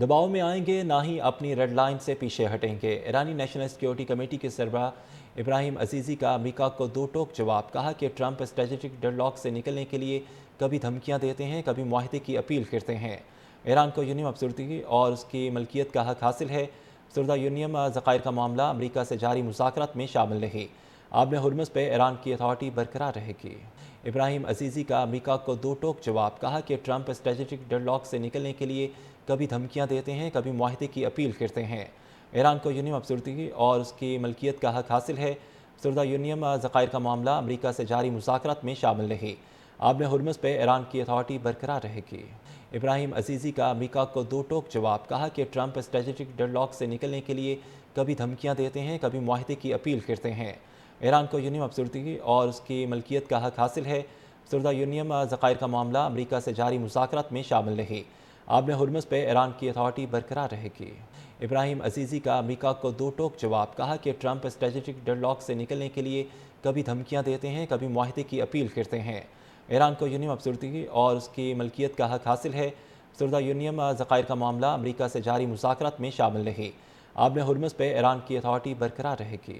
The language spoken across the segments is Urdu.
دباؤ میں آئیں گے، نہ ہی اپنی ریڈ لائن سے پیچھے ہٹیں گے۔ ایرانی نیشنل سیکیورٹی کمیٹی کے سربراہ ابراہیم عزیزی کا امریکہ کو دو ٹوک جواب، کہا کہ ٹرمپ اسٹریٹجک ڈیڈ لاک سے نکلنے کے لیے کبھی دھمکیاں دیتے ہیں، کبھی معاہدے کی اپیل کرتے ہیں۔ ایران کو یورینیم افزودگی اور اس کی ملکیت کا حق حاصل ہے۔ افسردہ یورینیم ذخائر کا معاملہ امریکہ سے جاری مذاکرات میں شامل نہیں۔ آبِ ہرمز پہ ایران کی اتھارٹی برقرار رہے گی۔ ابراہیم عزیزی کا امریکہ کو دو ٹوک جواب، کہا کہ ٹرمپ اسٹریٹجک ڈیڈ لاک سے نکلنے کے لیے کبھی دھمکیاں دیتے ہیں، کبھی معاہدے کی اپیل کرتے ہیں۔ ایران کو یورینیم افزودگی اور اس کی ملکیت کا حق حاصل ہے۔ افسردہ یورینیم ذخائر کا معاملہ امریکہ سے جاری مذاکرات میں شامل نہیں۔ آبِ ہرمز پہ ایران کی اتھارٹی برقرار رہے گی۔ ابراہیم عزیزی کا امریکہ کو دو ٹوک جواب، کہا کہ ٹرمپ اسٹریٹجک ڈیڈ لاک سے نکلنے کے لیے کبھی دھمکیاں دیتے ہیں، کبھی معاہدے کی اپیل کرتے ہیں۔ ایران کو یورینیم افزودگی اور اس کی ملکیت کا حق حاصل ہے۔ افسردہ یورینیم ذخائر کا معاملہ امریکہ سے جاری مذاکرات میں شامل نہیں۔ آبِ ہرمز پہ ایران کی اتھارٹی برقرار رہے گی۔ ابراہیم عزیزی کا امریکہ کو دو ٹوک جواب، کہا کہ ٹرمپ اسٹریٹجک ڈیڈ لاک سے نکلنے کے لیے کبھی دھمکیاں دیتے ہیں، کبھی معاہدے کی اپیل کرتے ہیں۔ ایران کو یورینیم افزودگی اور اس کی ملکیت کا حق حاصل ہے۔ افسردہ یورینیم ذخائر کا معاملہ امریکہ سے جاری مذاکرات میں شامل نہیں۔ آبِ ہرمز پہ ایران کی اتھارٹی برقرار رہے گی۔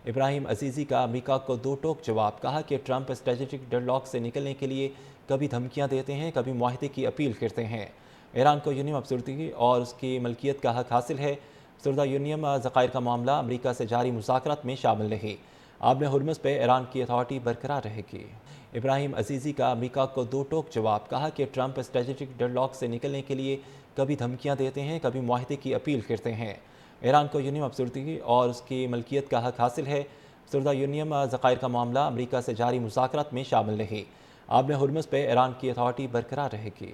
ابراہیم عزیزی کا امریکہ کو دو ٹوک جواب، کہا کہ ٹرمپ اسٹریٹجک ڈیڈ لاک سے نکلنے کے لیے کبھی دھمکیاں دیتے ہیں، کبھی معاہدے کی اپیل کرتے ہیں۔ ایران کو یورینیم افزودگی اور اس کی ملکیت کا حق حاصل ہے۔ افسردہ یورینیم ذخائر کا معاملہ امریکہ سے جاری مذاکرات میں شامل نہیں۔ آبِ ہرمز پہ ایران کی اتھارٹی برقرار رہے گی۔ ابراہیم عزیزی کا امریکہ کو دو ٹوک جواب، کہا کہ ٹرمپ اسٹریٹجک ڈیڈ لاک سے نکلنے کے لیے کبھی دھمکیاں دیتے ہیں، کبھی معاہدے کی اپیل کرتے ہیں۔ ایران کو یورینیم افزودگی اور اس کی ملکیت کا حق حاصل ہے۔ افسردہ یورینیم ذخائر کا معاملہ امریکہ سے جاری مذاکرات میں شامل نہیں۔ آبِ ہرمز پہ ایران کی اتھارٹی برقرار رہے گی۔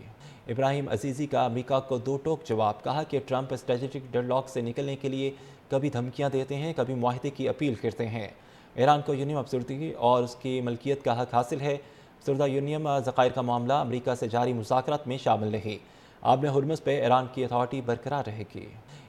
ابراہیم عزیزی کا امریکہ کو دو ٹوک جواب، کہا کہ ٹرمپ اسٹریٹجک ڈیڈ لاک سے نکلنے کے لیے کبھی دھمکیاں دیتے ہیں، کبھی معاہدے کی اپیل کرتے ہیں۔ ایران کو یورینیم افزودگی اور اس کی ملکیت کا حق حاصل ہے۔ افسردہ یورینیم ذخائر کا معاملہ امریکہ سے جاری مذاکرات میں شامل نہیں۔ آبِ ہرمز پہ ایران کی اتھارٹی برقرار رہے گی۔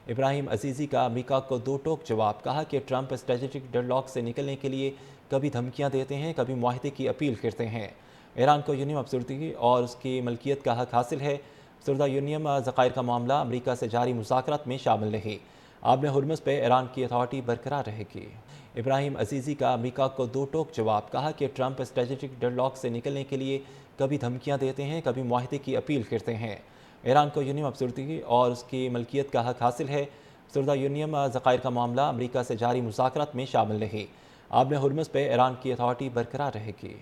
ابراہیم عزیزی کا امریکہ کو دو ٹوک جواب، کہا کہ ٹرمپ اسٹریٹجک ڈیڈ لاک سے نکلنے کے لیے کبھی دھمکیاں دیتے ہیں، کبھی معاہدے کی اپیل کرتے ہیں۔ ایران کو یورینیم افزودگی اور اس کی ملکیت کا حق حاصل ہے۔ افسردہ یورینیم ذخائر کا معاملہ امریکہ سے جاری مذاکرات میں شامل نہیں۔ آبِ ہرمز پہ ایران کی اتھارٹی برقرار رہے گی۔ ابراہیم عزیزی کا امریکہ کو دو ٹوک جواب، کہا کہ ٹرمپ اسٹریٹجک ڈیڈ لاک سے نکلنے کے لیے کبھی دھمکیاں دیتے ہیں، کبھی معاہدے کی اپیل کرتے ہیں۔ ایران کو یورینیم افزودگی اور اس کی ملکیت کا حق حاصل ہے۔ افسردہ یورینیم ذخائر کا معاملہ امریکہ سے جاری مذاکرات میں شامل نہیں۔ آبِ ہرمز پہ ایران کی اتھارٹی برقرار رہے گی۔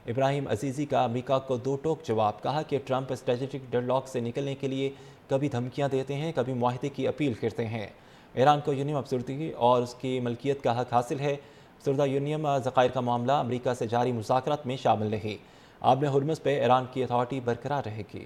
ابراہیم عزیزی کا امریکہ کو دو ٹوک جواب، کہا کہ ٹرمپ اسٹریٹجک ڈیڈ لاک سے نکلنے کے لیے کبھی دھمکیاں دیتے ہیں، کبھی معاہدے کی اپیل کرتے ہیں۔ ایران کو یورینیم افزودگی اور اس کی ملکیت کا حق حاصل ہے۔ افسردہ یورینیم ذخائر کا معاملہ امریکہ سے جاری مذاکرات میں شامل نہیں۔ آبِ ہرمز پہ ایران کی اتھارٹی برقرار رہے گی۔